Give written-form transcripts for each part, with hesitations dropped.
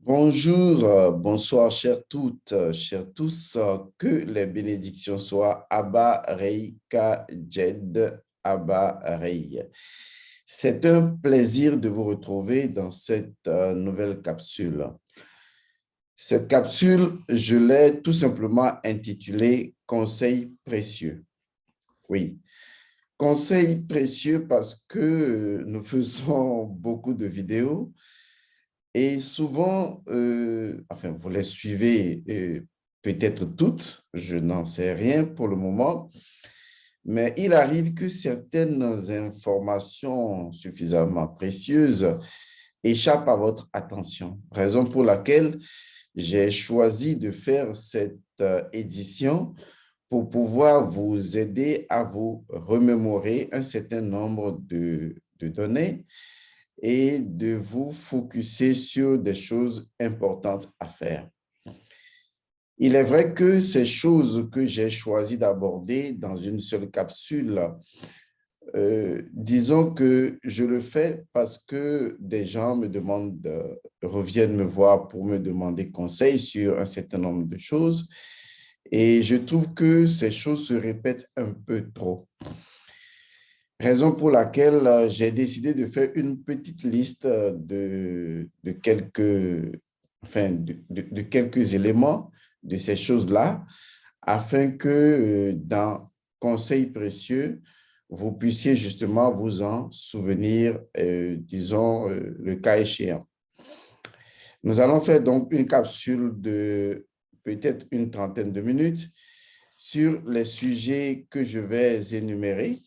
Bonjour, bonsoir, chères toutes, chers tous, que les bénédictions soient Abba Rei Ka Jed Abba Rei. C'est un plaisir de vous retrouver dans cette nouvelle capsule. Cette capsule, je l'ai tout simplement intitulée Conseils précieux. Oui, conseils précieux parce que nous faisons beaucoup de vidéos. Et souvent, enfin, vous les suivez peut-être toutes, je n'en sais rien pour le moment, mais il arrive que certaines informations suffisamment précieuses échappent à votre attention, raison pour laquelle j'ai choisi de faire cette édition pour pouvoir vous aider à vous remémorer un certain nombre de données et de vous focuser sur des choses importantes à faire. Il est vrai que ces choses que j'ai choisi d'aborder dans une seule capsule, disons que je le fais parce que des gens me demandent, reviennent me voir pour me demander conseil sur un certain nombre de choses et je trouve que ces choses se répètent un peu trop. Raison pour laquelle j'ai décidé de faire une petite liste de quelques, enfin, de quelques éléments de ces choses-là, afin que dans Conseils précieux, vous puissiez justement vous en souvenir, disons, le cas échéant. Nous allons faire donc une capsule de peut-être une trentaine de minutes sur les sujets que je vais énumérer.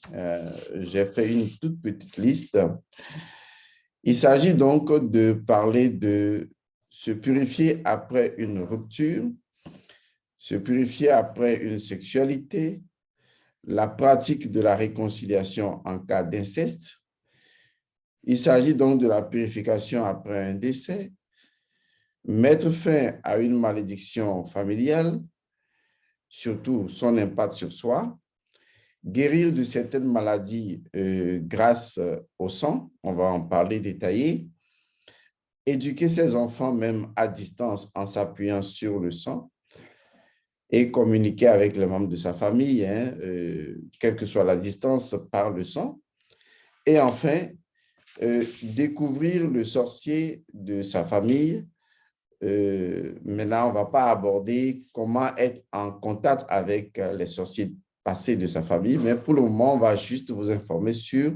J'ai fait une toute petite liste. Il s'agit donc de parler de se purifier après une rupture, se purifier après une sexualité, la pratique de la réconciliation en cas d'inceste. Il s'agit donc de la purification après un décès, mettre fin à une malédiction familiale, surtout son impact sur soi, guérir de certaines maladies grâce au sang, on va en parler détaillé, éduquer ses enfants même à distance en s'appuyant sur le sang et communiquer avec les membres de sa famille, hein, quelle que soit la distance par le sang. Et enfin, découvrir le sorcier de sa famille. Maintenant, on ne va pas aborder comment être en contact avec les sorciers passés de sa famille, mais pour le moment, on va juste vous informer sur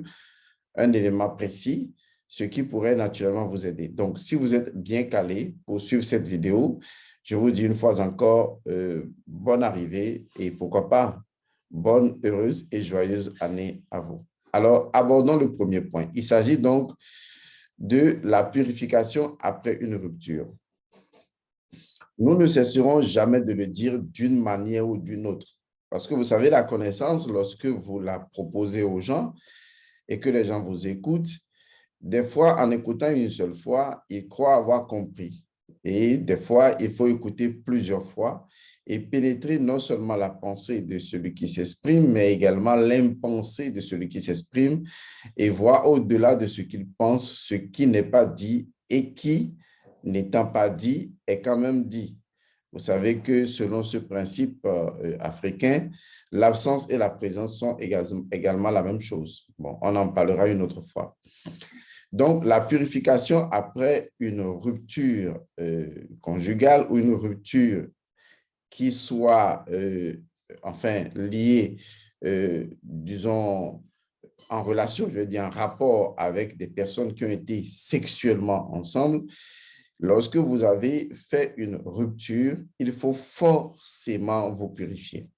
un élément précis, ce qui pourrait naturellement vous aider. Donc, si vous êtes bien calé pour suivre cette vidéo, je vous dis une fois encore, bonne arrivée et pourquoi pas, bonne, heureuse et joyeuse année à vous. Alors, abordons le premier point. Il s'agit donc de la purification après une rupture. Nous ne cesserons jamais de le dire d'une manière ou d'une autre. Parce que vous savez, la connaissance, lorsque vous la proposez aux gens et que les gens vous écoutent, des fois, en écoutant une seule fois, ils croient avoir compris. Et des fois, il faut écouter plusieurs fois et pénétrer non seulement la pensée de celui qui s'exprime, mais également l'impensée de celui qui s'exprime et voir au-delà de ce qu'il pense, ce qui n'est pas dit et qui, n'étant pas dit, est quand même dit. Vous savez que selon ce principe africain, l'absence et la présence sont également la même chose. Bon, on en parlera une autre fois. Donc, la purification après une rupture conjugale ou une rupture qui soit, enfin, liée, disons, en relation, je veux dire, en rapport avec des personnes qui ont été sexuellement ensemble, lorsque vous avez fait une rupture, il faut forcément vous purifier.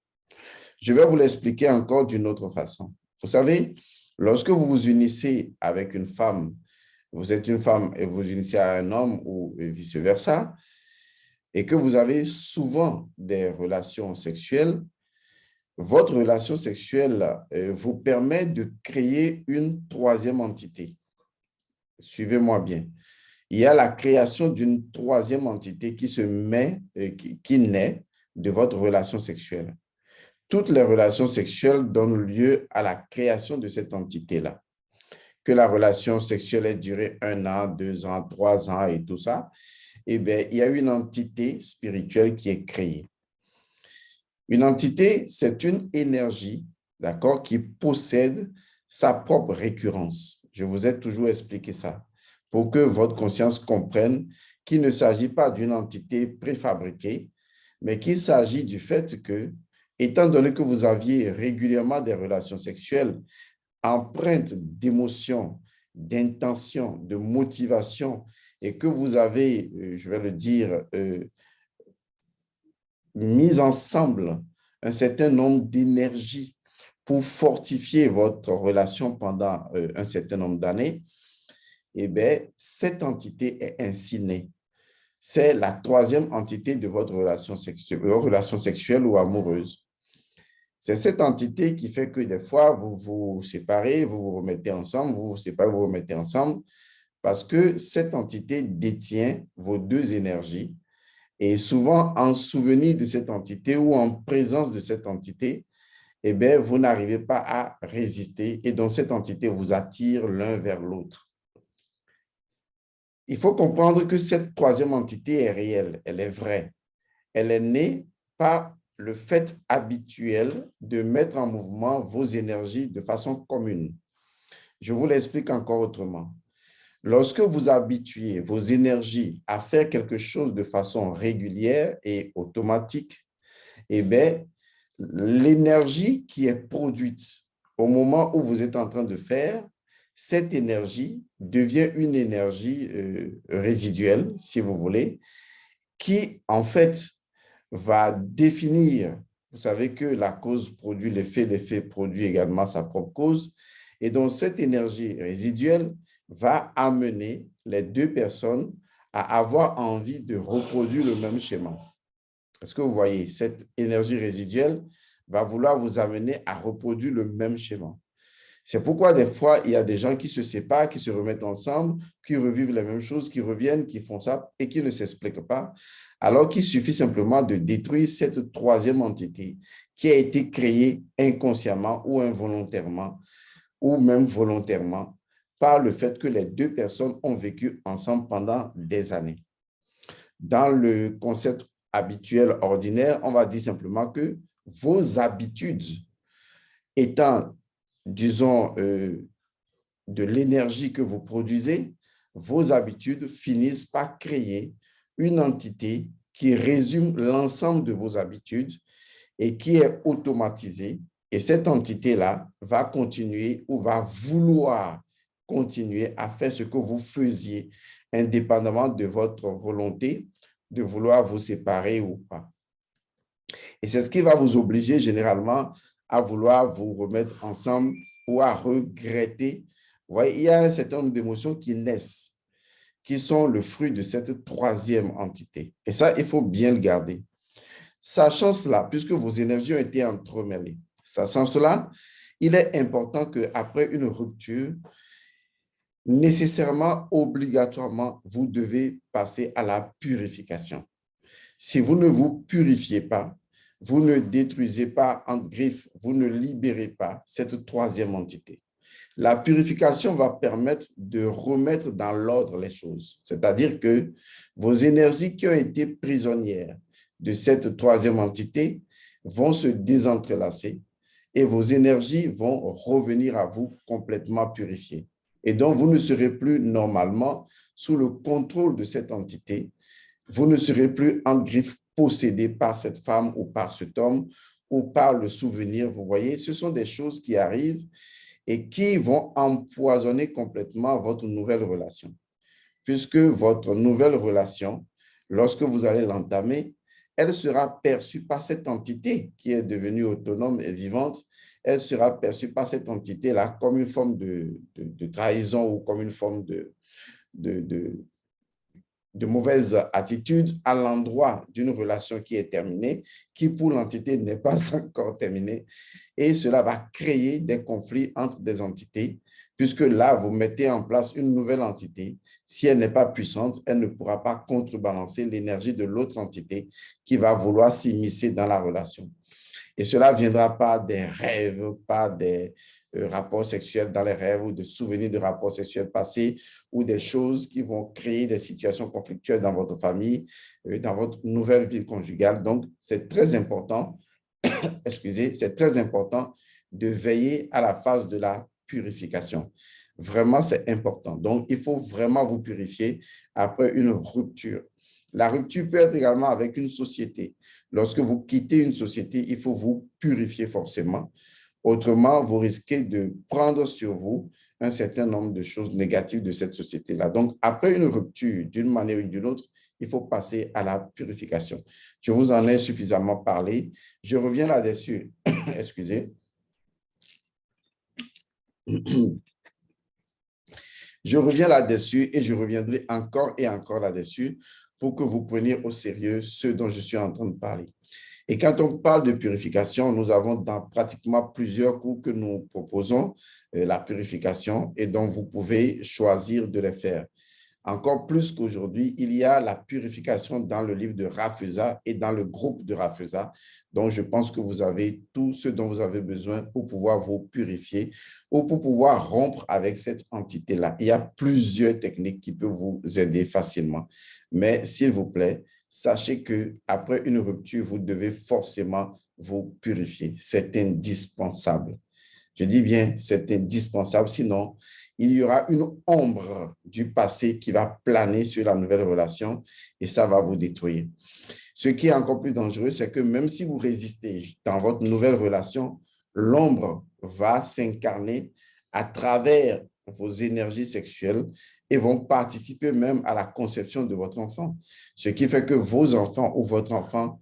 Je vais vous l'expliquer encore d'une autre façon. Vous savez, lorsque vous vous unissez avec une femme, vous êtes une femme et vous unissez à un homme ou vice-versa, et que vous avez souvent des relations sexuelles, votre relation sexuelle vous permet de créer une troisième entité. Suivez-moi bien. Il y a la création d'une troisième entité qui se met, qui naît de votre relation sexuelle. Toutes les relations sexuelles donnent lieu à la création de cette entité-là. Que la relation sexuelle ait duré 1 an, 2 ans, 3 ans et tout ça, eh bien, il y a une entité spirituelle qui est créée. Une entité, c'est une énergie, d'accord, qui possède sa propre récurrence. Je vous ai toujours expliqué ça pour que votre conscience comprenne qu'il ne s'agit pas d'une entité préfabriquée, mais qu'il s'agit du fait que, étant donné que vous aviez régulièrement des relations sexuelles empreintes d'émotions, d'intentions, de motivation, et que vous avez, je vais le dire, mis ensemble un certain nombre d'énergies pour fortifier votre relation pendant un certain nombre d'années, eh bien, cette entité est ainsi née. C'est la troisième entité de votre relation sexuelle ou amoureuse. C'est cette entité qui fait que des fois, vous vous séparez, vous vous remettez ensemble, vous vous séparez, vous vous remettez ensemble, parce que cette entité détient vos deux énergies. Et souvent, en souvenir de cette entité ou en présence de cette entité, eh bien, vous n'arrivez pas à résister et donc cette entité vous attire l'un vers l'autre. Il faut comprendre que cette troisième entité est réelle, elle est vraie. Elle est née par le fait habituel de mettre en mouvement vos énergies de façon commune. Je vous l'explique encore autrement. Lorsque vous habituez vos énergies à faire quelque chose de façon régulière et automatique, eh bien, l'énergie qui est produite au moment où vous êtes en train de faire, cette énergie devient une énergie résiduelle, si vous voulez, qui, en fait, va définir, vous savez que la cause produit l'effet produit également sa propre cause, et donc cette énergie résiduelle va amener les deux personnes à avoir envie de reproduire le même schéma. Est-ce que vous voyez, cette énergie résiduelle va vouloir vous amener à reproduire le même schéma. C'est pourquoi des fois, il y a des gens qui se séparent, qui se remettent ensemble, qui revivent les mêmes choses, qui reviennent, qui font ça et qui ne s'expliquent pas, alors qu'il suffit simplement de détruire cette troisième entité qui a été créée inconsciemment ou involontairement ou même volontairement par le fait que les deux personnes ont vécu ensemble pendant des années. Dans le concept habituel ordinaire, on va dire simplement que vos habitudes étant, disons, de l'énergie que vous produisez, vos habitudes finissent par créer une entité qui résume l'ensemble de vos habitudes et qui est automatisée. Et cette entité-là va continuer ou va vouloir continuer à faire ce que vous faisiez, indépendamment de votre volonté de vouloir vous séparer ou pas. Et c'est ce qui va vous obliger généralement à vouloir vous remettre ensemble ou à regretter. Vous voyez, il y a un certain nombre d'émotions qui naissent, qui sont le fruit de cette troisième entité. Et ça, il faut bien le garder. Sachant cela, puisque vos énergies ont été entremêlées, sachant cela, il est important qu'après une rupture, nécessairement, obligatoirement, vous devez passer à la purification. Si vous ne vous purifiez pas, vous ne détruisez pas, entre griffes, vous ne libérez pas cette troisième entité. La purification va permettre de remettre dans l'ordre les choses. C'est-à-dire que vos énergies qui ont été prisonnières de cette troisième entité vont se désentrelacer et vos énergies vont revenir à vous complètement purifiées. Et donc, vous ne serez plus normalement sous le contrôle de cette entité. Vous ne serez plus en griffe possédé par cette femme ou par cet homme ou par le souvenir. Vous voyez, ce sont des choses qui arrivent et qui vont empoisonner complètement votre nouvelle relation. Puisque votre nouvelle relation, lorsque vous allez l'entamer, elle sera perçue par cette entité qui est devenue autonome et vivante. Elle sera perçue par cette entité-là comme une forme de trahison ou comme une forme de mauvaise attitude à l'endroit d'une relation qui est terminée, qui pour l'entité n'est pas encore terminée. Et cela va créer des conflits entre des entités, puisque là, vous mettez en place une nouvelle entité. Si elle n'est pas puissante, elle ne pourra pas contrebalancer l'énergie de l'autre entité qui va vouloir s'immiscer dans la relation. Et cela viendra pas des rêves, pas des rapports sexuels dans les rêves ou de souvenirs de rapports sexuels passés ou des choses qui vont créer des situations conflictuelles dans votre famille, dans votre nouvelle vie conjugale. Donc, c'est très important, excusez, c'est très important de veiller à la phase de la purification. Vraiment, c'est important. Donc, il faut vraiment vous purifier après une rupture. La rupture peut être également avec une société. Lorsque vous quittez une société, il faut vous purifier forcément. Autrement, vous risquez de prendre sur vous un certain nombre de choses négatives de cette société-là. Donc, après une rupture, d'une manière ou d'une autre, il faut passer à la purification. Je vous en ai suffisamment parlé. Je reviens là-dessus. Excusez. Je reviens là-dessus et je reviendrai encore et encore là-dessus pour que vous preniez au sérieux ce dont je suis en train de parler. Et quand on parle de purification, nous avons dans pratiquement plusieurs cours que nous proposons la purification et dont vous pouvez choisir de les faire. Encore plus qu'aujourd'hui, il y a la purification dans le livre de Raffesa et dans le groupe de Raffesa. Donc, je pense que vous avez tout ce dont vous avez besoin pour pouvoir vous purifier ou pour pouvoir rompre avec cette entité-là. Il y a plusieurs techniques qui peuvent vous aider facilement. Mais s'il vous plaît, sachez qu'après une rupture, vous devez forcément vous purifier. C'est indispensable. Je dis bien, c'est indispensable, sinon il y aura une ombre du passé qui va planer sur la nouvelle relation et ça va vous détruire. Ce qui est encore plus dangereux, c'est que même si vous résistez dans votre nouvelle relation, l'ombre va s'incarner à travers vos énergies sexuelles et vont participer même à la conception de votre enfant. Ce qui fait que vos enfants ou votre enfant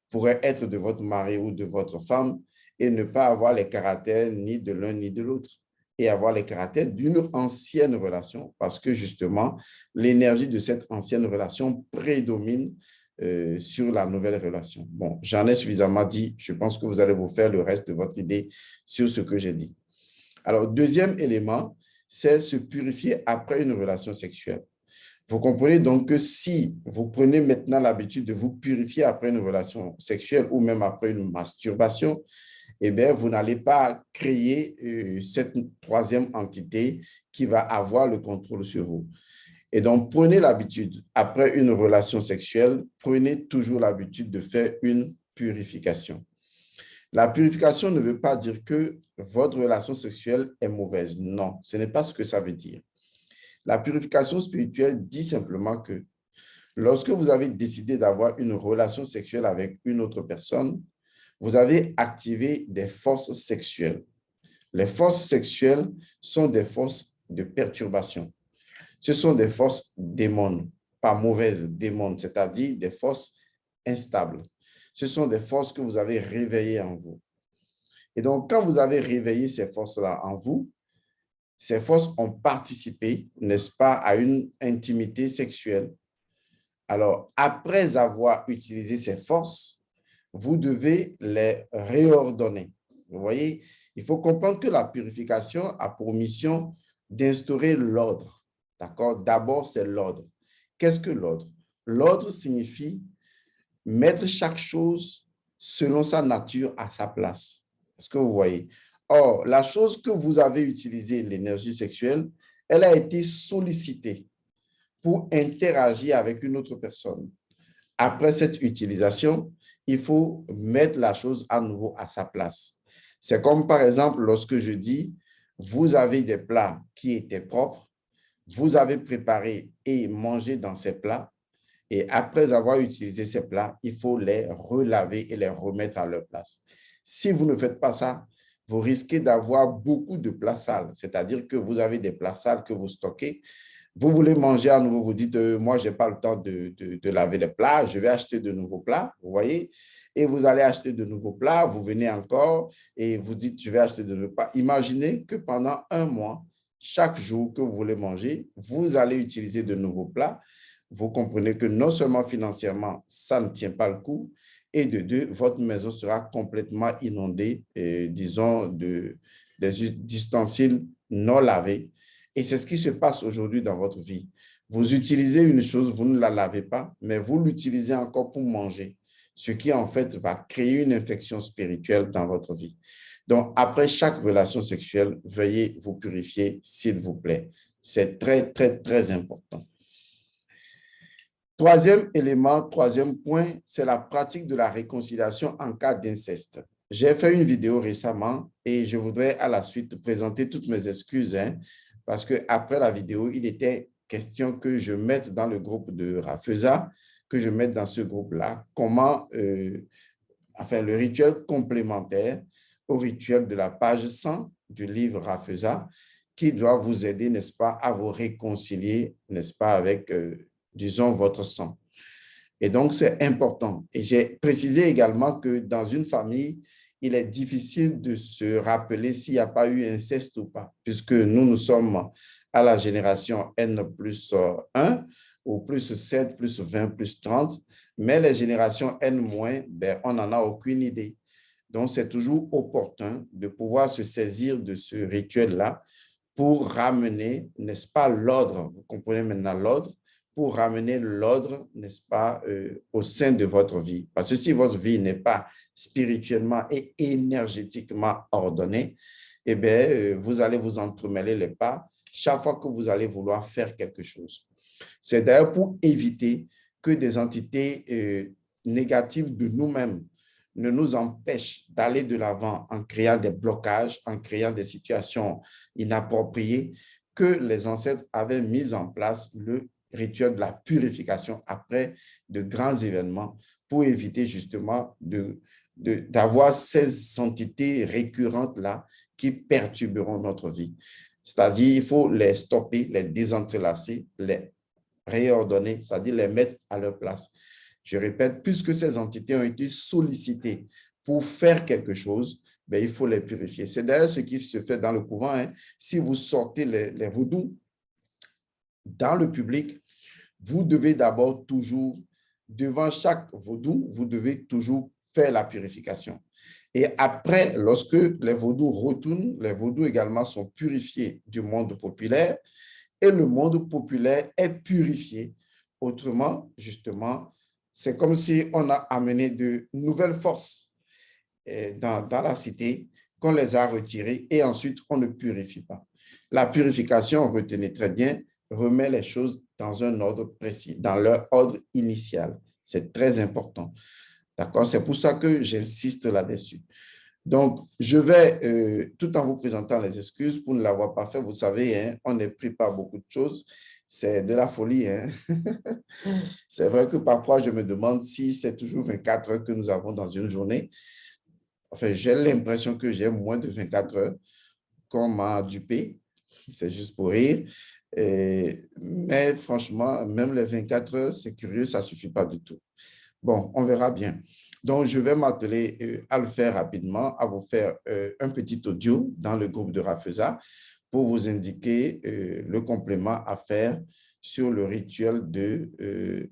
pourrait être de votre mari ou de votre femme et ne pas avoir les caractères ni de l'un ni de l'autre et avoir les caractères d'une ancienne relation parce que justement, l'énergie de cette ancienne relation prédomine sur la nouvelle relation. Bon, j'en ai suffisamment dit. Je pense que vous allez vous faire le reste de votre idée sur ce que j'ai dit. Alors, deuxième élément, c'est se purifier après une relation sexuelle. Vous comprenez donc que si vous prenez maintenant l'habitude de vous purifier après une relation sexuelle ou même après une masturbation, eh bien, vous n'allez pas créer cette troisième entité qui va avoir le contrôle sur vous. Et donc, prenez l'habitude, après une relation sexuelle, prenez toujours l'habitude de faire une purification. La purification ne veut pas dire que votre relation sexuelle est mauvaise. Non, ce n'est pas ce que ça veut dire. La purification spirituelle dit simplement que lorsque vous avez décidé d'avoir une relation sexuelle avec une autre personne, vous avez activé des forces sexuelles. Les forces sexuelles sont des forces de perturbation. Ce sont des forces démons, pas mauvaises démons, c'est-à-dire des forces instables. Ce sont des forces que vous avez réveillées en vous. Et donc, quand vous avez réveillé ces forces-là en vous, ces forces ont participé, n'est-ce pas, à une intimité sexuelle. Alors, après avoir utilisé ces forces, vous devez les réordonner. Vous voyez, il faut comprendre que la purification a pour mission d'instaurer l'ordre. D'accord? D'abord, c'est l'ordre. Qu'est-ce que l'ordre? L'ordre signifie mettre chaque chose selon sa nature à sa place. Est-ce que vous voyez? Or, la chose que vous avez utilisée, l'énergie sexuelle, elle a été sollicitée pour interagir avec une autre personne. Après cette utilisation, il faut mettre la chose à nouveau à sa place. C'est comme par exemple lorsque je dis, vous avez des plats qui étaient propres, vous avez préparé et mangé dans ces plats, et après avoir utilisé ces plats, il faut les relaver et les remettre à leur place. Si vous ne faites pas ça, vous risquez d'avoir beaucoup de plats sales, c'est-à-dire que vous avez des plats sales que vous stockez. Vous voulez manger à nouveau, vous dites, moi, je n'ai pas le temps de laver les plats, je vais acheter de nouveaux plats, vous voyez, et vous allez acheter de nouveaux plats, vous venez encore et vous dites, je vais acheter de nouveaux plats. Imaginez que pendant un mois, chaque jour que vous voulez manger, vous allez utiliser de nouveaux plats. Vous comprenez que non seulement financièrement, ça ne tient pas le coup, et de deux, votre maison sera complètement inondée, disons, des ustensiles non lavés. Et c'est ce qui se passe aujourd'hui dans votre vie. Vous utilisez une chose, vous ne la lavez pas, mais vous l'utilisez encore pour manger. ce qui en fait va créer une infection spirituelle dans votre vie. Donc, après chaque relation sexuelle, veuillez vous purifier, s'il vous plaît. C'est très, très, très important. Troisième élément, troisième point, c'est la pratique de la réconciliation en cas d'inceste. J'ai fait une vidéo récemment et je voudrais à la suite présenter toutes mes excuses, parce qu'après la vidéo, il était question que je mette dans le groupe de Rafeza, que je mette dans ce groupe-là, comment, le rituel complémentaire au rituel de la page 100 du livre Rafeza, qui doit vous aider, n'est-ce pas, à vous réconcilier, n'est-ce pas, avec, disons, votre sang. Et donc, c'est important. Et j'ai précisé également que dans une famille, il est difficile de se rappeler s'il n'y a pas eu inceste ou pas, puisque nous sommes à la génération N plus 1, ou plus 7, plus 20, plus 30, mais les générations N moins, ben, on n'en a aucune idée. Donc, c'est toujours opportun de pouvoir se saisir de ce rituel-là pour ramener, n'est-ce pas, l'ordre. Vous comprenez maintenant l'ordre, pour ramener l'ordre, n'est-ce pas, au sein de votre vie. Parce que si votre vie n'est pas spirituellement et énergétiquement ordonnée, eh bien, vous allez vous entremêler les pas chaque fois que vous allez vouloir faire quelque chose. C'est d'ailleurs pour éviter que des entités négatives de nous-mêmes ne nous empêchent d'aller de l'avant en créant des blocages, en créant des situations inappropriées, que les ancêtres avaient mis en place le rituel de la purification après de grands événements pour éviter justement d'avoir ces entités récurrentes-là qui perturberont notre vie. C'est-à-dire, il faut les stopper, les désentrelacer, les réordonner, c'est-à-dire les mettre à leur place. Je répète, puisque ces entités ont été sollicitées pour faire quelque chose, ben, il faut les purifier. C'est d'ailleurs ce qui se fait dans le couvent. Si vous sortez les vaudous dans le public, vous devez d'abord toujours, devant chaque vaudou, vous devez toujours faire la purification. Et après, lorsque les vaudous retournent, les vaudous également sont purifiés du monde populaire et le monde populaire est purifié. Autrement, justement, c'est comme si on a amené de nouvelles forces dans la cité, qu'on les a retirées et ensuite on ne purifie pas. La purification, retenez très bien, remet les choses dans un ordre précis, dans leur ordre initial. C'est très important. D'accord? C'est pour ça que j'insiste là-dessus. Donc, je vais, tout en vous présentant les excuses pour ne l'avoir pas fait, vous savez, on n'est pris par beaucoup de choses. C'est de la folie. C'est vrai que parfois, je me demande si c'est toujours 24 heures que nous avons dans une journée. Enfin, j'ai l'impression que j'ai moins de 24 heures qu'on m'a dupé. C'est juste pour rire. Mais franchement, même les 24 heures, c'est curieux, ça ne suffit pas du tout. Bon, on verra bien. Donc, je vais m'atteler à le faire rapidement, à vous faire un petit audio dans le groupe de Rafeza pour vous indiquer le complément à faire sur le rituel de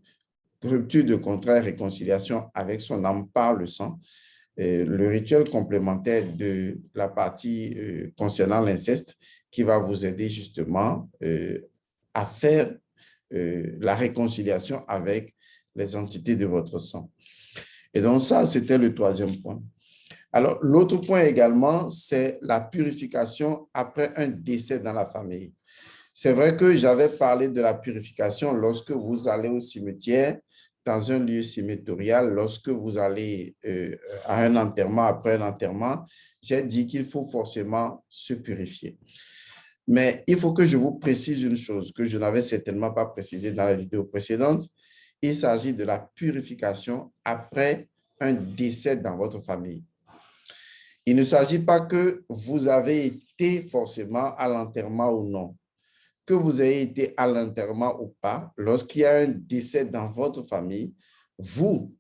rupture de contrat et réconciliation avec son âme par le sang. Le rituel complémentaire de la partie concernant l'inceste qui va vous aider justement à faire la réconciliation avec les entités de votre sang. Et donc ça, c'était le troisième point. Alors, l'autre point également, c'est la purification après un décès dans la famille. C'est vrai que j'avais parlé de la purification lorsque vous allez au cimetière, dans un lieu cimaitorial, lorsque vous allez à un enterrement, après un enterrement, j'ai dit qu'il faut forcément se purifier. Mais il faut que je vous précise une chose que je n'avais certainement pas précisée dans la vidéo précédente. Il s'agit de la purification après un décès dans votre famille. Il ne s'agit pas que vous avez été forcément à l'enterrement ou non. Que vous ayez été à l'enterrement ou pas, lorsqu'il y a un décès dans votre famille, vous,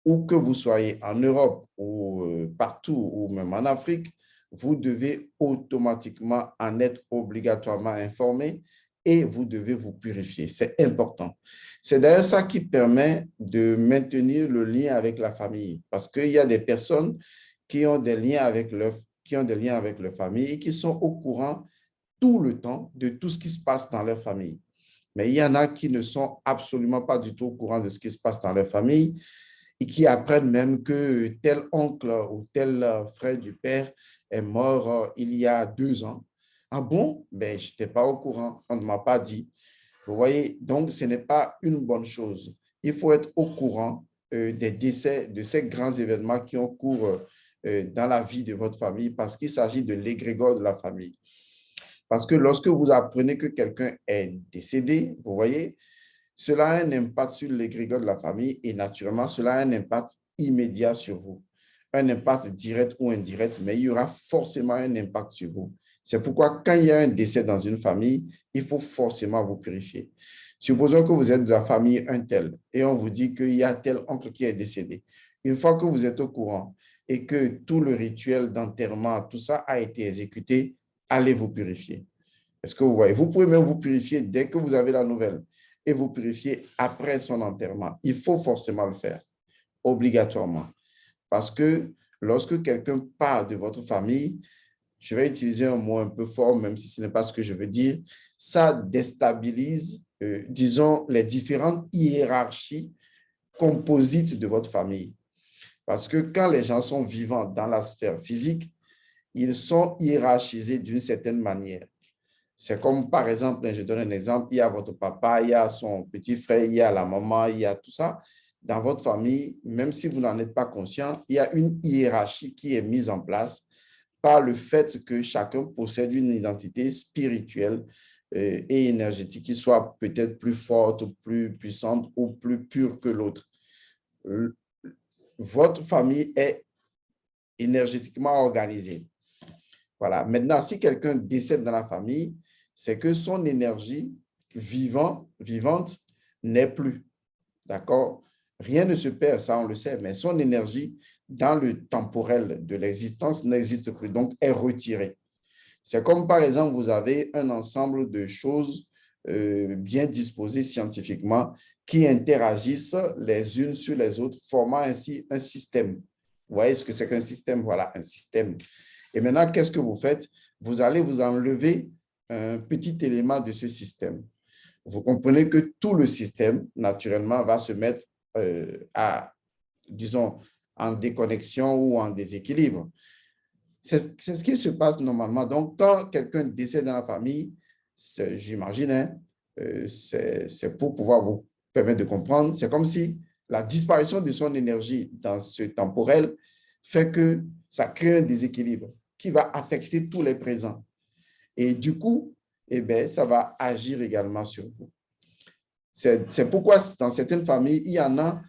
ou que vous soyez en Europe ou partout, ou même en Afrique, vous devez automatiquement en être obligatoirement informé et vous devez vous purifier. C'est important. C'est d'ailleurs ça qui permet de maintenir le lien avec la famille, parce qu'il y a des personnes qui ont des liens avec leur famille et qui sont au courant tout le temps de tout ce qui se passe dans leur famille. Mais il y en a qui ne sont absolument pas du tout au courant de ce qui se passe dans leur famille et qui apprennent même que tel oncle ou tel frère du père est mort il y a 2 ans. Ah bon? Ben, je n'étais pas au courant, on ne m'a pas dit. Vous voyez, donc ce n'est pas une bonne chose. Il faut être au courant des décès, de ces grands événements qui ont cours dans la vie de votre famille parce qu'il s'agit de l'égrégore de la famille. Parce que lorsque vous apprenez que quelqu'un est décédé, vous voyez, cela a un impact sur l'égrégore de la famille et naturellement, cela a un impact immédiat sur vous. Un impact direct ou indirect, mais il y aura forcément un impact sur vous. C'est pourquoi quand il y a un décès dans une famille, il faut forcément vous purifier. Supposons que vous êtes de la famille un tel et on vous dit qu'il y a tel oncle qui est décédé. Une fois que vous êtes au courant et que tout le rituel d'enterrement, tout ça a été exécuté, allez vous purifier. Est-ce que vous voyez? Vous pouvez même vous purifier dès que vous avez la nouvelle et vous purifier après son enterrement. Il faut forcément le faire, obligatoirement. Parce que lorsque quelqu'un part de votre famille, je vais utiliser un mot un peu fort, même si ce n'est pas ce que je veux dire, ça déstabilise, disons, les différentes hiérarchies composites de votre famille. Parce que quand les gens sont vivants dans la sphère physique, ils sont hiérarchisés d'une certaine manière. C'est comme, par exemple, je donne un exemple, il y a votre papa, il y a son petit frère, il y a la maman, il y a tout ça. Dans votre famille, même si vous n'en êtes pas conscient, il y a une hiérarchie qui est mise en place par le fait que chacun possède une identité spirituelle et énergétique qui soit peut-être plus forte, plus puissante ou plus pure que l'autre. Votre famille est énergétiquement organisée. Voilà. Maintenant, si quelqu'un décède dans la famille, c'est que son énergie vivante n'est plus. D'accord? Rien ne se perd, ça on le sait, mais son énergie dans le temporel de l'existence n'existe plus, donc est retirée. C'est comme par exemple, vous avez un ensemble de choses bien disposées scientifiquement qui interagissent les unes sur les autres, formant ainsi un système. Vous voyez ce que c'est qu'un système? Voilà, un système. Et maintenant, qu'est-ce que vous faites? Vous allez vous enlever un petit élément de ce système. Vous comprenez que tout le système, naturellement, va se mettre disons, en déconnexion ou en déséquilibre. C'est ce qui se passe normalement. Donc, quand quelqu'un décède dans la famille, j'imagine, hein, c'est pour pouvoir vous permettre de comprendre, c'est comme si la disparition de son énergie dans ce temporel fait que ça crée un déséquilibre qui va affecter tous les présents. Et du coup, eh bien, ça va agir également sur vous. C'est pourquoi dans certaines familles, il y en a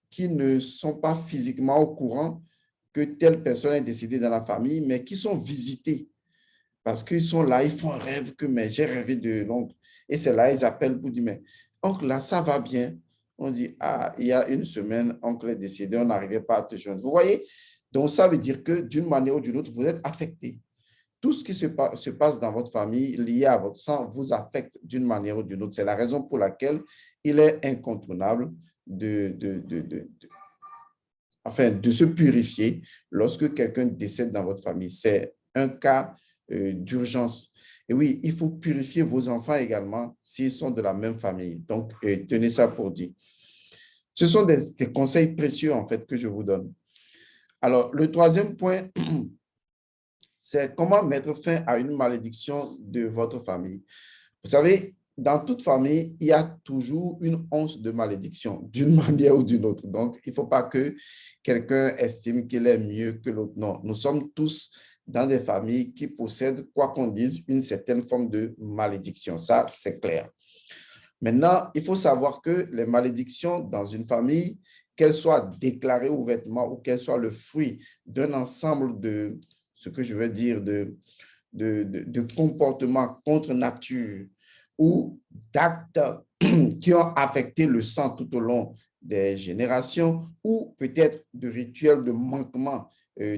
qui ne sont pas physiquement au courant que telle personne est décédée dans la famille, mais qui sont visités parce qu'ils sont là, ils font un rêve que mais j'ai rêvé de l'oncle. Et c'est là, ils appellent pour dire, mais oncle, là, ça va bien. On dit, ah, il y a une semaine, oncle est décédé, on n'arrivait pas à te joindre. Vous voyez? Donc, ça veut dire que d'une manière ou d'une autre, vous êtes affecté. Tout ce qui se passe dans votre famille lié à votre sang vous affecte d'une manière ou d'une autre. C'est la raison pour laquelle il est incontournable de se purifier lorsque quelqu'un décède dans votre famille. C'est un cas d'urgence. Et oui, il faut purifier vos enfants également s'ils sont de la même famille. Donc, tenez ça pour dit. Ce sont des conseils précieux, en fait, que je vous donne. Alors, le troisième point, c'est comment mettre fin à une malédiction de votre famille. Vous savez, dans toute famille, il y a toujours une once de malédiction, d'une manière ou d'une autre. Donc, il ne faut pas que quelqu'un estime qu'il est mieux que l'autre. Non, nous sommes tous dans des familles qui possèdent, quoi qu'on dise, une certaine forme de malédiction. Ça, c'est clair. Maintenant, il faut savoir que les malédictions dans une famille, qu'elles soient déclarées ouvertement ou qu'elles soient le fruit d'un ensemble de, ce que je veux dire, de comportements contre nature ou d'actes qui ont affecté le sang tout au long des générations ou peut-être de rituels de manquement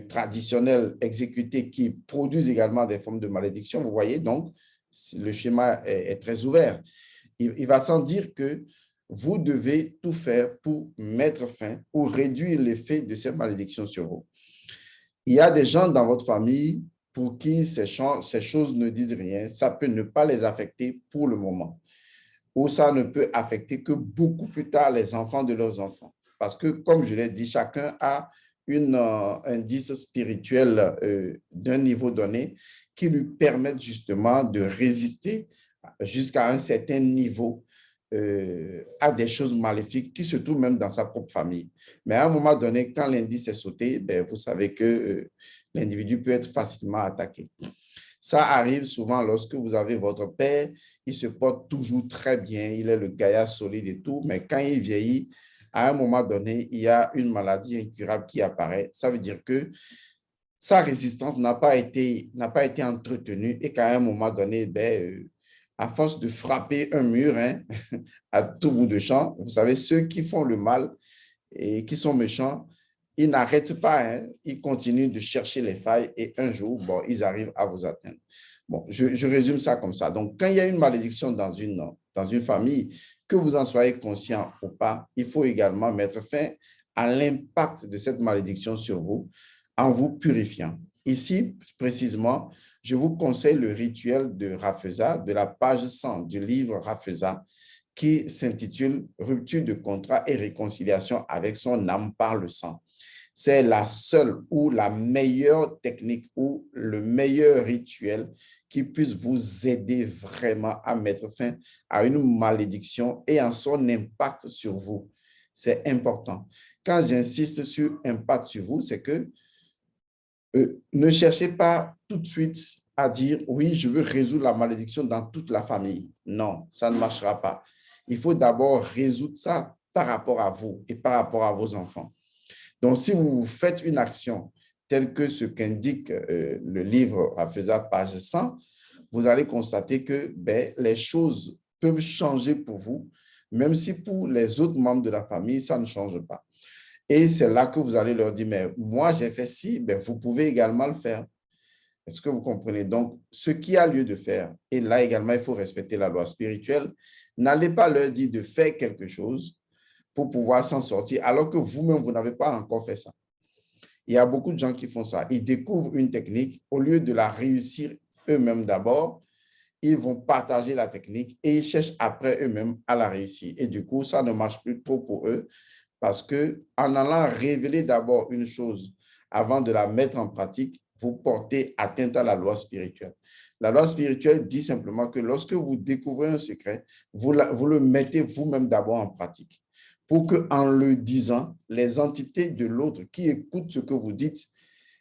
traditionnels exécutés qui produisent également des formes de malédiction. Vous voyez, donc, le schéma est très ouvert. Il va sans dire que vous devez tout faire pour mettre fin ou réduire l'effet de ces malédictions sur vous. Il y a des gens dans votre famille pour qui ces choses ne disent rien. Ça peut ne pas les affecter pour le moment. Ou ça ne peut affecter que beaucoup plus tard les enfants de leurs enfants. parce que, comme je l'ai dit, chacun a un indice spirituel d'un niveau donné qui lui permettent justement de résister jusqu'à un certain niveau à des choses maléfiques qui se trouvent même dans sa propre famille. Mais à un moment donné, quand l'indice est sauté, ben, vous savez que l'individu peut être facilement attaqué. Ça arrive souvent lorsque vous avez votre père, il se porte toujours très bien, il est le gaillard solide et tout, mais quand il vieillit, à un moment donné, il y a une maladie incurable qui apparaît. Ça veut dire que sa résistance n'a pas été entretenue et qu'à un moment donné, ben, à force de frapper un mur hein, à tout bout de champ, vous savez, ceux qui font le mal et qui sont méchants, ils n'arrêtent pas, hein, ils continuent de chercher les failles et un jour, bon, ils arrivent à vous atteindre. Bon, je résume ça comme ça. Donc, quand il y a une malédiction dans une famille, que vous en soyez conscient ou pas, il faut également mettre fin à l'impact de cette malédiction sur vous en vous purifiant. Ici, précisément, je vous conseille le rituel de Rafeza, de la page 100 du livre Rafeza, qui s'intitule « Rupture de contrat et réconciliation avec son âme par le sang ». C'est la seule ou la meilleure technique ou le meilleur rituel qui puisse vous aider vraiment à mettre fin à une malédiction et à son impact sur vous. C'est important. Quand j'insiste sur impact sur vous, c'est que ne cherchez pas tout de suite à dire « oui, je veux résoudre la malédiction dans toute la famille ». Non, ça ne marchera pas. Il faut d'abord résoudre ça par rapport à vous et par rapport à vos enfants. Donc, si vous faites une action telle que ce qu'indique le livre Rafeza, page 100, vous allez constater que ben, les choses peuvent changer pour vous, même si pour les autres membres de la famille, ça ne change pas. Et c'est là que vous allez leur dire, mais moi, j'ai fait ci, ben, vous pouvez également le faire. Est-ce que vous comprenez? Donc, ce qui a lieu de faire, et là également, il faut respecter la loi spirituelle, n'allez pas leur dire de faire quelque chose pour pouvoir s'en sortir, alors que vous-même, vous n'avez pas encore fait ça. Il y a beaucoup de gens qui font ça. Ils découvrent une technique, au lieu de la réussir eux-mêmes d'abord, ils vont partager la technique et ils cherchent après eux-mêmes à la réussir. Et du coup, ça ne marche plus trop pour eux parce qu'en allant révéler d'abord une chose avant de la mettre en pratique, vous portez atteinte à la loi spirituelle. La loi spirituelle dit simplement que lorsque vous découvrez un secret, vous le mettez vous-même d'abord en pratique pour qu'en le disant, les entités de l'autre qui écoutent ce que vous dites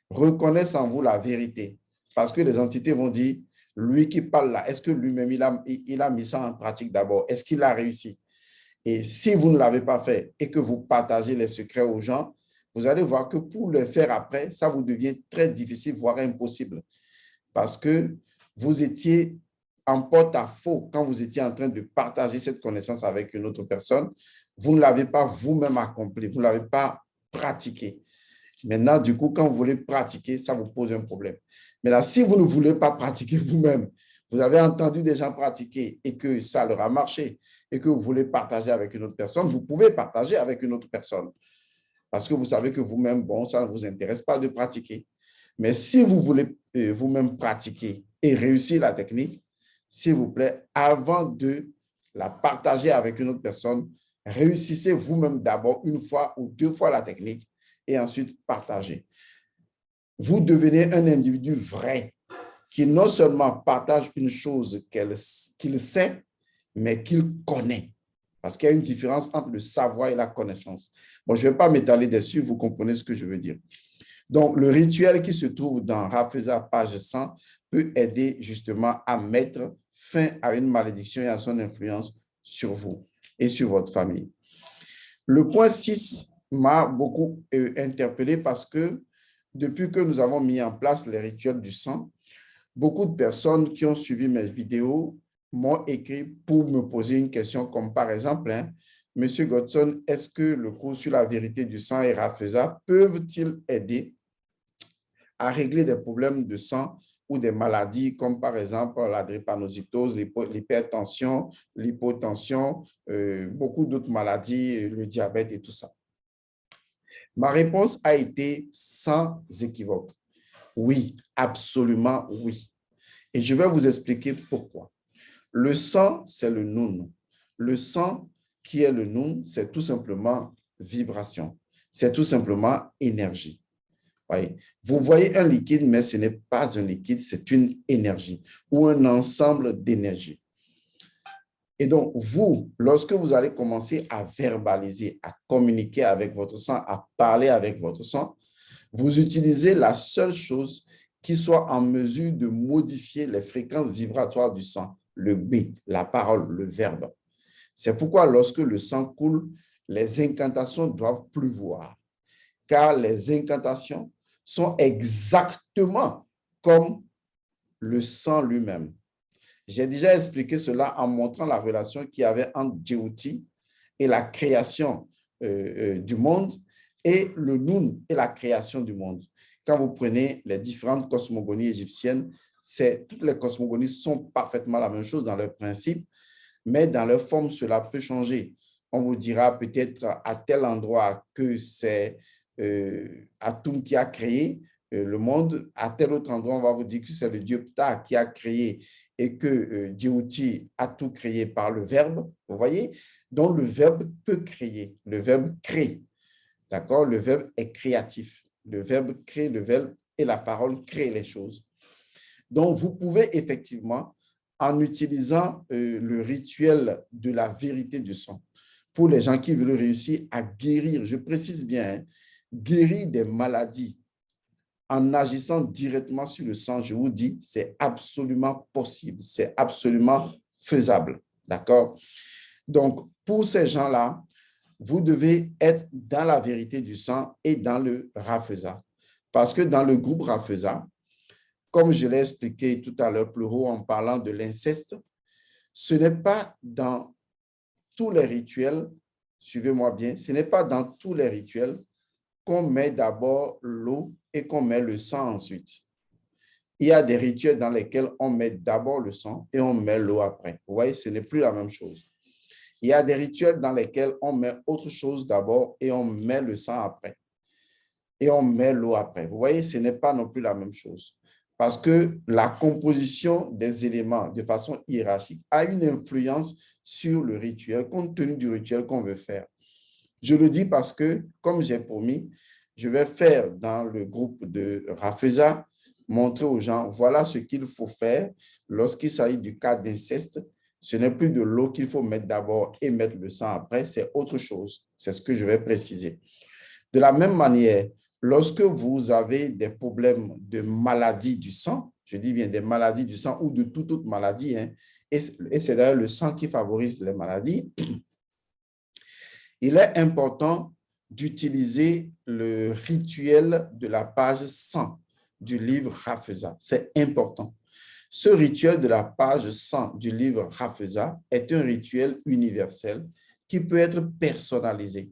reconnaissent en vous la vérité. Parce que les entités vont dire, lui qui parle là, est-ce que lui-même, il a mis ça en pratique d'abord? Est-ce qu'il a réussi? Et si vous ne l'avez pas fait et que vous partagez les secrets aux gens, vous allez voir que pour le faire après, ça vous devient très difficile, voire impossible. Parce que vous étiez en porte-à-faux quand vous étiez en train de partager cette connaissance avec une autre personne. Vous ne l'avez pas vous-même accompli, vous ne l'avez pas pratiqué. Maintenant, du coup, quand vous voulez pratiquer, ça vous pose un problème. Mais là, si vous ne voulez pas pratiquer vous-même, vous avez entendu des gens pratiquer et que ça leur a marché et que vous voulez partager avec une autre personne, vous pouvez partager avec une autre personne. Parce que vous savez que vous-même, bon, ça ne vous intéresse pas de pratiquer. Mais si vous voulez vous-même pratiquer et réussir la technique, s'il vous plaît, avant de la partager avec une autre personne, réussissez vous-même d'abord une fois ou deux fois la technique et ensuite partagez. Vous devenez un individu vrai qui non seulement partage une chose qu'il sait, mais qu'il connaît. Parce qu'il y a une différence entre le savoir et la connaissance. Bon, je ne vais pas m'étaler dessus, vous comprenez ce que je veux dire. Donc, le rituel qui se trouve dans Rafeza, page 100, peut aider justement à mettre fin à une malédiction et à son influence sur vous et sur votre famille. Le point 6 m'a beaucoup interpellé parce que depuis que nous avons mis en place les rituels du sang, beaucoup de personnes qui ont suivi mes vidéos m'ont écrit pour me poser une question comme par exemple, hein, Monsieur Godson, est-ce que le cours sur la vérité du sang et Rafeza peuvent-ils aider à régler des problèmes de sang ou des maladies comme par exemple la drépanocytose, l'hypertension, l'hypotension, beaucoup d'autres maladies, le diabète et tout ça? Ma réponse a été sans équivoque. Oui, absolument oui. Et je vais vous expliquer pourquoi. Le sang, c'est le Nun. Le sang qui est le Nun, c'est tout simplement vibration. C'est tout simplement énergie. Voyez. Vous voyez un liquide, mais ce n'est pas un liquide, c'est une énergie ou un ensemble d'énergie. Et donc, vous, lorsque vous allez commencer à verbaliser, à communiquer avec votre sang, à parler avec votre sang, vous utilisez la seule chose qui soit en mesure de modifier les fréquences vibratoires du sang, le beat, la parole, le verbe. C'est pourquoi lorsque le sang coule, les incantations doivent pleuvoir, car les incantations sont exactement comme le sang lui-même. J'ai déjà expliqué cela en montrant la relation qu'il y avait entre Djéouti et la création du monde et le Noun et la création du monde. Quand vous prenez les différentes cosmogonies égyptiennes, toutes les cosmogonies sont parfaitement la même chose dans leur principe, mais dans leur forme, cela peut changer. On vous dira peut-être à tel endroit que c'est Atum qui a créé le monde, à tel autre endroit, on va vous dire que c'est le dieu Ptah qui a créé et que Djéouti a tout créé par le verbe, vous voyez? Donc, le verbe peut créer, le verbe crée, d'accord? Le verbe est créatif, le verbe crée, le verbe et la parole créent les choses. Donc, vous pouvez effectivement, en utilisant le rituel de la vérité du sang, pour les gens qui veulent réussir à guérir, je précise bien, hein, guérir des maladies en agissant directement sur le sang, je vous dis, c'est absolument possible, c'est absolument faisable, d'accord? Donc, pour ces gens-là, vous devez être dans la vérité du sang et dans le Rafeza. Parce que dans le groupe Rafeza, comme je l'ai expliqué tout à l'heure plus haut en parlant de l'inceste, ce n'est pas dans tous les rituels, suivez-moi bien, ce n'est pas dans tous les rituels qu'on met d'abord l'eau et qu'on met le sang ensuite. Il y a des rituels dans lesquels on met d'abord le sang et on met l'eau après. Vous voyez, ce n'est plus la même chose. Il y a des rituels dans lesquels on met autre chose d'abord et on met le sang après. Et on met l'eau après. Vous voyez, ce n'est pas non plus la même chose. Parce que la composition des éléments de façon hiérarchique a une influence sur le rituel, compte tenu du rituel qu'on veut faire. Je le dis parce que, comme j'ai promis, je vais faire dans le groupe de Rafeza, montrer aux gens, voilà ce qu'il faut faire lorsqu'il s'agit du cas d'inceste. Ce n'est plus de l'eau qu'il faut mettre d'abord et mettre le sang après, c'est autre chose. C'est ce que je vais préciser. De la même manière, lorsque vous avez des problèmes de maladie du sang, je dis bien des maladies du sang ou de toute autre maladie, hein, et c'est d'ailleurs le sang qui favorise les maladies, il est important d'utiliser le rituel de la page 100 du livre Rafeza. C'est important. Ce rituel de la page 100 du livre Rafeza est un rituel universel qui peut être personnalisé.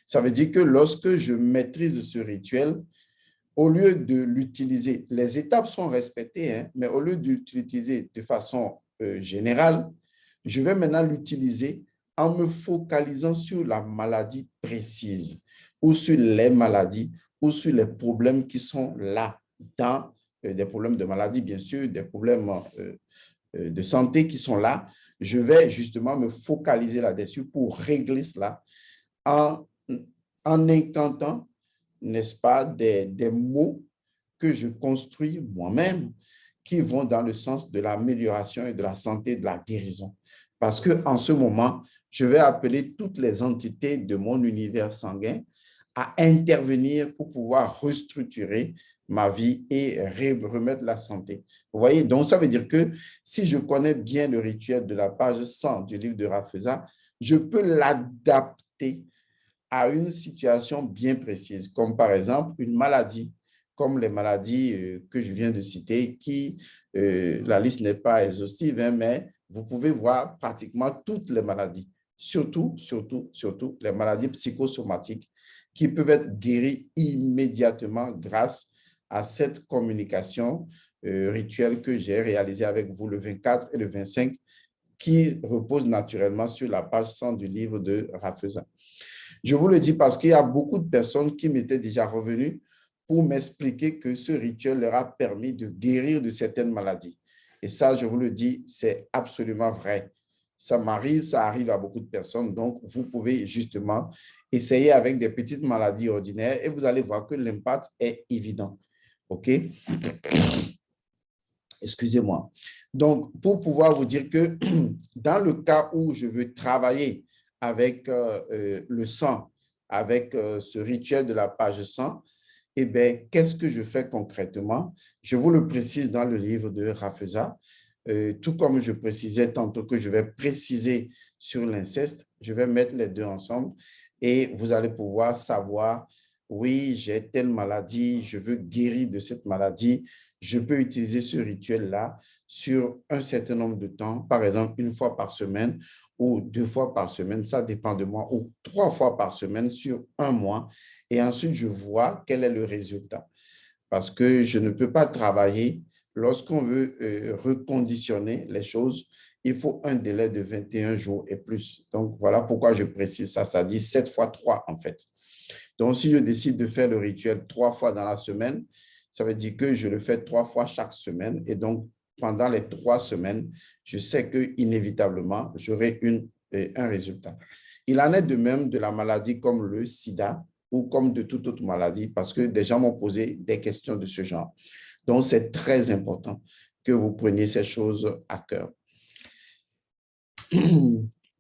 Ça veut dire que lorsque je maîtrise ce rituel, au lieu de l'utiliser, les étapes sont respectées, hein, mais au lieu de l'utiliser de façon générale, je vais maintenant l'utiliser en me focalisant sur la maladie précise ou sur les maladies ou sur les problèmes qui sont là, dans des problèmes de maladie, bien sûr, des problèmes de santé qui sont là. Je vais justement me focaliser là-dessus pour régler cela en incantant, n'est-ce pas, des mots que je construis moi-même qui vont dans le sens de l'amélioration et de la santé, de la guérison. Parce qu'en ce moment, je vais appeler toutes les entités de mon univers sanguin à intervenir pour pouvoir restructurer ma vie et remettre la santé. Vous voyez, donc ça veut dire que si je connais bien le rituel de la page 100 du livre de Rafeza, je peux l'adapter à une situation bien précise, comme par exemple une maladie, comme les maladies que je viens de citer, qui, la liste n'est pas exhaustive, hein, mais vous pouvez voir pratiquement toutes les maladies, surtout les maladies psychosomatiques qui peuvent être guéries immédiatement grâce à cette communication rituelle que j'ai réalisée avec vous le 24 et le 25, qui repose naturellement sur la page 100 du livre de Rafeza. Je vous le dis parce qu'il y a beaucoup de personnes qui m'étaient déjà revenues pour m'expliquer que ce rituel leur a permis de guérir de certaines maladies. Et ça, je vous le dis, c'est absolument vrai. Ça m'arrive, ça arrive à beaucoup de personnes. Donc, vous pouvez justement essayer avec des petites maladies ordinaires et vous allez voir que l'impact est évident. OK? Excusez-moi. Donc, pour pouvoir vous dire que dans le cas où je veux travailler avec le sang, avec ce rituel de la page 100, eh bien, qu'est-ce que je fais concrètement? Je vous le précise dans le livre de Rafeza. Tout comme je précisais tantôt que je vais préciser sur l'inceste, je vais mettre les deux ensemble et vous allez pouvoir savoir, oui, j'ai telle maladie, je veux guérir de cette maladie, je peux utiliser ce rituel-là sur un certain nombre de temps, par exemple une fois par semaine ou 2 fois par semaine, ça dépend de moi, ou 3 fois par semaine sur un mois. Et ensuite, je vois quel est le résultat. Parce que je ne peux pas travailler lorsqu'on veut reconditionner les choses. Il faut un délai de 21 jours et plus. Donc, voilà pourquoi je précise ça. Ça dit 7 fois 3 en fait. Donc, si je décide de faire le rituel 3 fois dans la semaine, ça veut dire que je le fais 3 fois chaque semaine. Et donc, pendant les 3 semaines, je sais qu'inévitablement, j'aurai un résultat. Il en est de même de la maladie comme le sida ou comme de toute autre maladie, parce que des gens m'ont posé des questions de ce genre. Donc, c'est très important que vous preniez ces choses à cœur.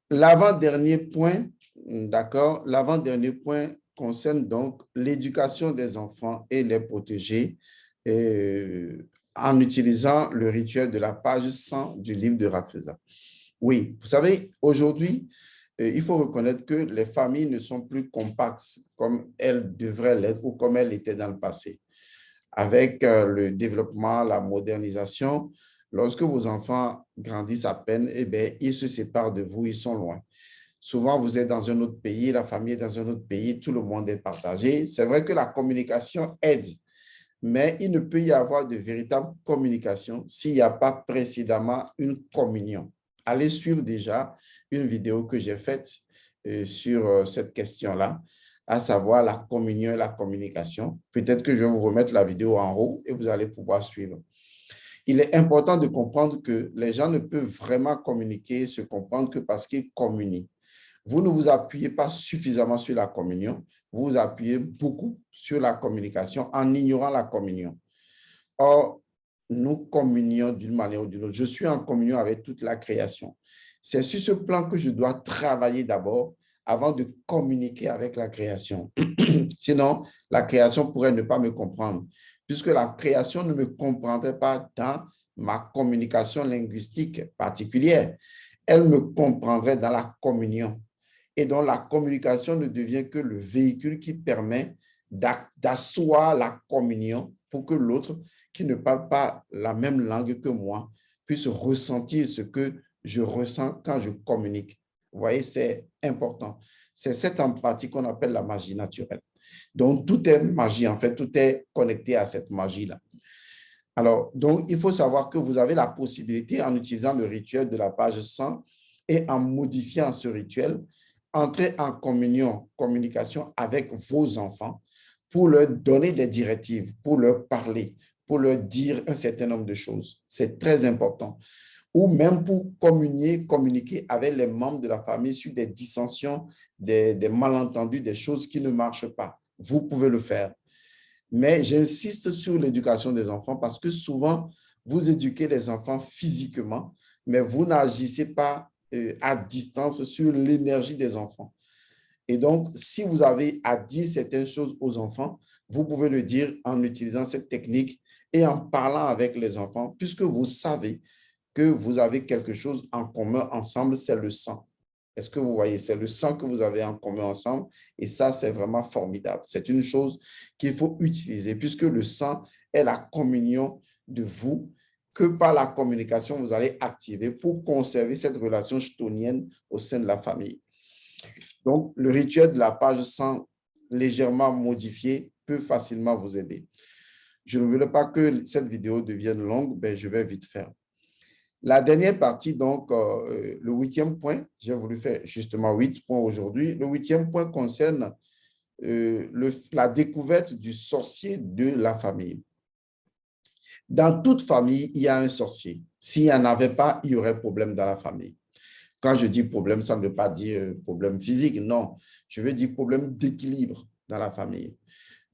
L'avant-dernier point, d'accord, l'avant-dernier point concerne donc l'éducation des enfants et les protéger en utilisant le rituel de la page 100 du livre de Rafeza. Oui, vous savez, aujourd'hui, il faut reconnaître que les familles ne sont plus compactes comme elles devraient l'être ou comme elles étaient dans le passé. Avec le développement, la modernisation, lorsque vos enfants grandissent à peine, eh bien, ils se séparent de vous, ils sont loin. Souvent, vous êtes dans un autre pays, la famille est dans un autre pays, tout le monde est partagé. C'est vrai que la communication aide, mais il ne peut y avoir de véritable communication s'il n'y a pas précédemment une communion. Allez suivre déjà une vidéo que j'ai faite sur cette question-là, à savoir la communion et la communication. Peut-être que je vais vous remettre la vidéo en haut et vous allez pouvoir suivre. Il est important de comprendre que les gens ne peuvent vraiment communiquer, se comprendre que parce qu'ils communient. Vous ne vous appuyez pas suffisamment sur la communion, vous vous appuyez beaucoup sur la communication en ignorant la communion. Or, nous communions d'une manière ou d'une autre. Je suis en communion avec toute la création. C'est sur ce plan que je dois travailler d'abord avant de communiquer avec la création. Sinon, la création pourrait ne pas me comprendre, puisque la création ne me comprendrait pas dans ma communication linguistique particulière. Elle me comprendrait dans la communion. Et donc, la communication ne devient que le véhicule qui permet d'asseoir la communion pour que l'autre qui ne parle pas la même langue que moi puisse ressentir ce que je ressens quand je communique. Vous voyez, c'est important. C'est cette empathie qu'on appelle la magie naturelle. Donc, tout est magie, en fait, tout est connecté à cette magie-là. Alors, donc, il faut savoir que vous avez la possibilité, en utilisant le rituel de la page 100 et en modifiant ce rituel, entrer en communication avec vos enfants pour leur donner des directives, pour leur parler, pour leur dire un certain nombre de choses. C'est très important. Ou même pour communiquer avec les membres de la famille sur des dissensions, des malentendus, des choses qui ne marchent pas. Vous pouvez le faire. Mais j'insiste sur l'éducation des enfants parce que souvent, vous éduquez les enfants physiquement, mais vous n'agissez pas à distance sur l'énergie des enfants. Et donc, si vous avez à dire certaines choses aux enfants, vous pouvez le dire en utilisant cette technique et en parlant avec les enfants, puisque vous savez que vous avez quelque chose en commun ensemble, c'est le sang. Est-ce que vous voyez? C'est le sang que vous avez en commun ensemble et ça, c'est vraiment formidable. C'est une chose qu'il faut utiliser puisque le sang est la communion de vous que par la communication, vous allez activer pour conserver cette relation chthonienne au sein de la famille. Donc, le rituel de la page 100 légèrement modifié peut facilement vous aider. Je ne voulais pas que cette vidéo devienne longue, mais je vais vite faire. La dernière partie, donc, le 8e point, j'ai voulu faire justement 8 points aujourd'hui. Le 8e point concerne la découverte du sorcier de la famille. Dans toute famille, il y a un sorcier. S'il n'y en avait pas, il y aurait problème dans la famille. Quand je dis problème, ça ne veut pas dire problème physique, non. Je veux dire problème d'équilibre dans la famille.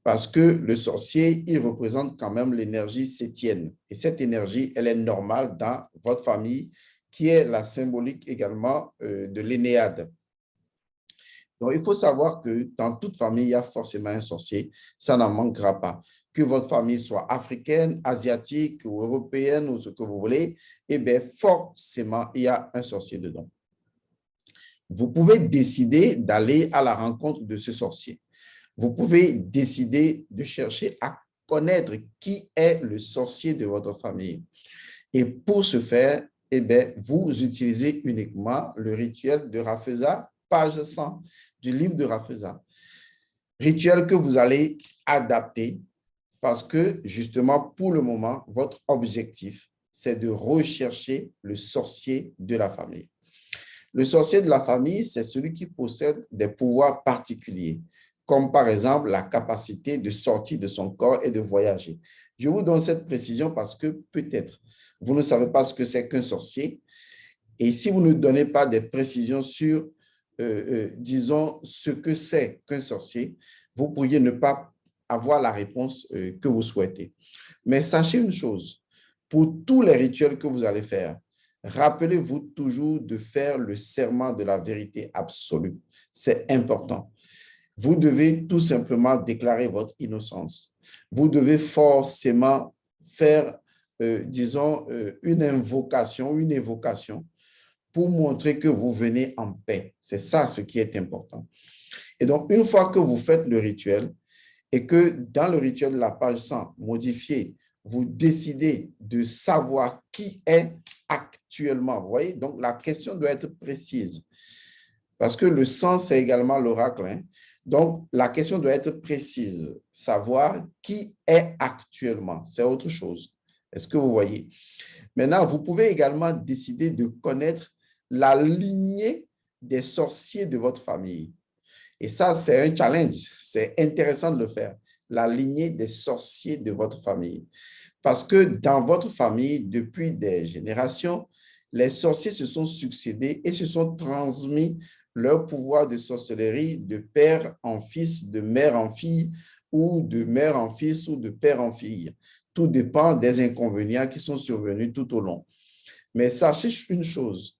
Parce que le sorcier, il représente quand même l'énergie sétienne. Et cette énergie, elle est normale dans votre famille, qui est la symbolique également de l'Énéade. Donc, il faut savoir que dans toute famille, il y a forcément un sorcier. Ça n'en manquera pas. Que votre famille soit africaine, asiatique ou européenne ou ce que vous voulez, eh bien, forcément, il y a un sorcier dedans. Vous pouvez décider d'aller à la rencontre de ce sorcier. Vous pouvez décider de chercher à connaître qui est le sorcier de votre famille. Et pour ce faire, eh bien, vous utilisez uniquement le rituel de Rafeza, page 100 du livre de Rafeza. Rituel que vous allez adapter parce que, justement, pour le moment, votre objectif, c'est de rechercher le sorcier de la famille. Le sorcier de la famille, c'est celui qui possède des pouvoirs particuliers, comme par exemple la capacité de sortir de son corps et de voyager. Je vous donne cette précision parce que peut-être vous ne savez pas ce que c'est qu'un sorcier. Et si vous ne donnez pas des précisions sur, disons, ce que c'est qu'un sorcier, vous pourriez ne pas avoir la réponse que vous souhaitez. Mais sachez une chose, pour tous les rituels que vous allez faire, rappelez-vous toujours de faire le serment de la vérité absolue. C'est important. Vous devez tout simplement déclarer votre innocence. Vous devez forcément faire, disons, une invocation, une évocation pour montrer que vous venez en paix. C'est ça ce qui est important. Et donc, une fois que vous faites le rituel et que dans le rituel de la page 100, modifié, vous décidez de savoir qui est actuellement. Vous voyez, donc la question doit être précise parce que le 100, c'est également l'oracle. Hein? Donc, la question doit être précise, savoir qui est actuellement. C'est autre chose. Est-ce que vous voyez? Maintenant, vous pouvez également décider de connaître la lignée des sorciers de votre famille. Et ça, c'est un challenge. C'est intéressant de le faire. La lignée des sorciers de votre famille. Parce que dans votre famille, depuis des générations, les sorciers se sont succédés et se sont transmis leur pouvoir de sorcellerie de père en fils, de mère en fille, ou de mère en fils, ou de père en fille. Tout dépend des inconvénients qui sont survenus tout au long. Mais sachez une chose,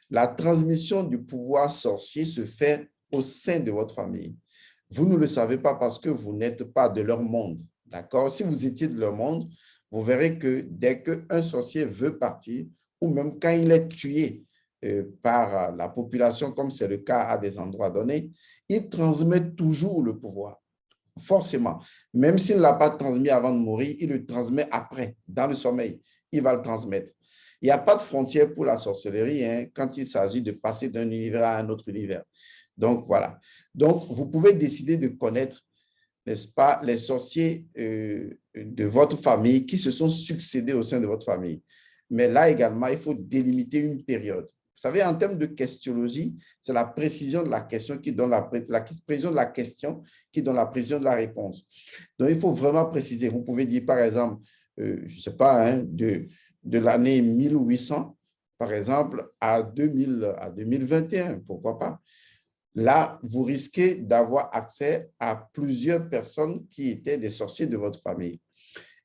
la transmission du pouvoir sorcier se fait au sein de votre famille. Vous ne le savez pas parce que vous n'êtes pas de leur monde. D'accord? Si vous étiez de leur monde, vous verrez que dès qu'un sorcier veut partir, ou même quand il est tué par la population, comme c'est le cas à des endroits donnés, il transmet toujours le pouvoir. Forcément. Même s'il ne l'a pas transmis avant de mourir, il le transmet après, dans le sommeil. Il va le transmettre. Il n'y a pas de frontière pour la sorcellerie hein, quand il s'agit de passer d'un univers à un autre univers. Donc, voilà. Donc, vous pouvez décider de connaître, n'est-ce pas, les sorciers de votre famille qui se sont succédés au sein de votre famille. Mais là également, il faut délimiter une période. Vous savez, en termes de questiologie, c'est la précision de la question qui donne la précision de la question qui donne la précision de la réponse. Donc, il faut vraiment préciser. Vous pouvez dire, par exemple, je ne sais pas, hein, de l'année 1800, par exemple, à 2021, pourquoi pas. Là, vous risquez d'avoir accès à plusieurs personnes qui étaient des sorciers de votre famille.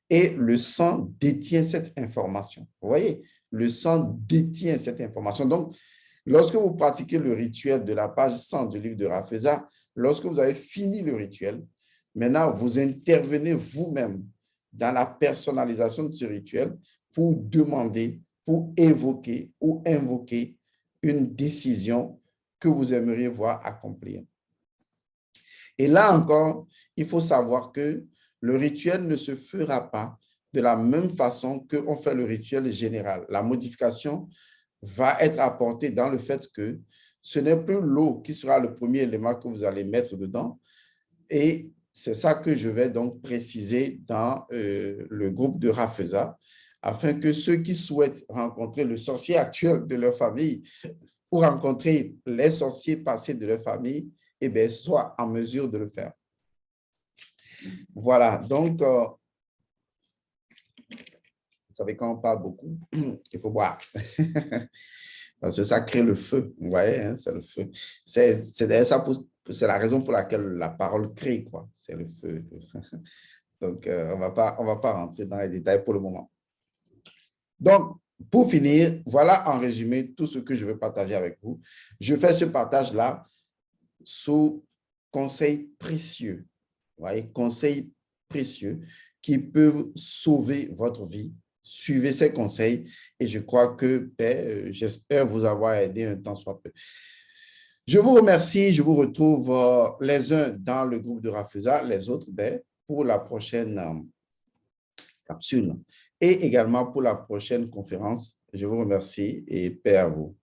Et le sang détient cette information. Vous voyez, le sang détient cette information. Donc, lorsque vous pratiquez le rituel de la page 100 du livre de Rafeza, lorsque vous avez fini le rituel, maintenant, vous intervenez vous-même dans la personnalisation de ce rituel pour demander, pour évoquer ou invoquer une décision que vous aimeriez voir accomplir. Et là encore, il faut savoir que le rituel ne se fera pas de la même façon qu'on fait le rituel général. La modification va être apportée dans le fait que ce n'est plus l'eau qui sera le premier élément que vous allez mettre dedans. Et c'est ça que je vais donc préciser dans le groupe de Rafeza, afin que ceux qui souhaitent rencontrer le sorcier actuel de leur famille ou rencontrer les sorciers passés de leur famille, eh bien, soient en mesure de le faire. Voilà, donc, vous savez, quand on parle beaucoup, il faut boire. Parce que ça crée le feu, vous voyez, hein, c'est le feu. C'est d'ailleurs ça, c'est la raison pour laquelle la parole crée, quoi. C'est le feu. Donc, on va pas rentrer dans les détails pour le moment. Donc, pour finir, voilà en résumé tout ce que je veux partager avec vous. Je fais ce partage-là sous conseils précieux, vous voyez, conseils précieux qui peuvent sauver votre vie. Suivez ces conseils et je crois que j'espère vous avoir aidé un temps soit peu. Je vous remercie, je vous retrouve les uns dans le groupe de Rafusa, les autres pour la prochaine capsule et également pour la prochaine conférence. Je vous remercie et paix à vous.